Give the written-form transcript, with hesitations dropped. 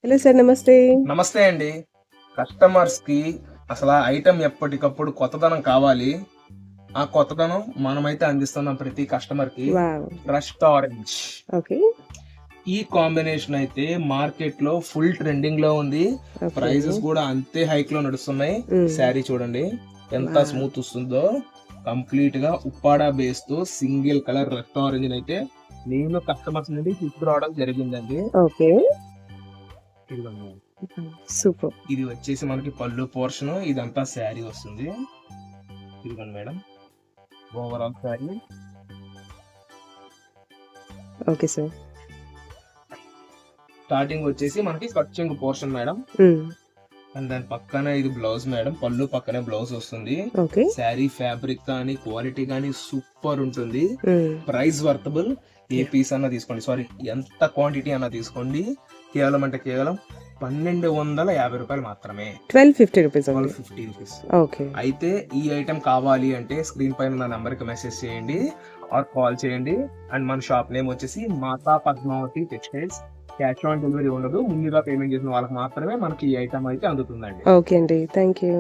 Hello sir నమస్తే. నమస్తే అండి. కస్టమర్స్‌కి అసల ఆ ఐటెమ్ ఎప్పటికప్పుడు కొత్తదనం కావాలి. ఆ కొత్తదనం మనమైతే అందిస్తున్నాం ప్రతి కస్టమర్‌కి. వావ్! Fresh orange. ఓకే. ఈ కాంబినేషన్ అయితే మార్కెట్‌లో ఫుల్ ట్రెండింగ్‌లో ఉంది. ఓకే. ప్రైజెస్ గూడా అంతే హైక్‌లో నడుస్తున్నాయి. హ్మ్. శారీ చూడండి ఎంత వావ్! స్మూత్ వస్తుందో. కంప్లీట్‌గా ఉప్పాడ బేస్‌తో సింగిల్ కలర్ రెడ్ ఆరెంజ్‌నైతే నేను కస్టమర్స్ నుండి తీసుకురావడం జరిగిందండి. ఓకే. ఇదిగోండి. సూపర్. ఇది వచ్చేసి మనకి పళ్ళు పోర్షను. ఇదంతా శారీ వస్తుంది. ఇదిగోండి madam. Overall sari. Okay sir. Starting వచ్చేసి మనకి cut portion madam. Hmm. And దాని పక్కన ఇది బ్లౌజ్ మేడం. పళ్ళు పక్కనే బ్లౌజ్ వస్తుంది. ఓకే. శారీ ఫ్యాబ్రిక్ కానీ, క్వాలిటీ కానీ సూపర్ ఉంటుంది. హ్మ్. Price worthable. ఏ యాహ్! పీస్ అన్నా తీసుకోండి. సారీ ఎంత క్వాంటిటీ అన్నా తీసుకోండి. కేవలం అంటే కేవలం రూ. 1250 మాత్రమే. 1250 రూపీస్ ఓన్లీ. 1250 రూపీస్. ఓకే. అయితే ఈ ఐటెం కావాలి అంటే స్క్రీన్ పైన నా నంబర్‌కి మెసేజ్ చేయండి ఆర్ కాల్ చేయండి. అండ్ మన షాప్ నేమ్ వచ్చేసి Mata Padmavathi textiles. Cash on delivery ఉండదు. ముందుగా పేమెంట్ చేసిన వాళ్ళకి మాత్రమే మనకి ఈ ఐటెం అయితే అందుతుందండి. ఓకే అండి. Thank you.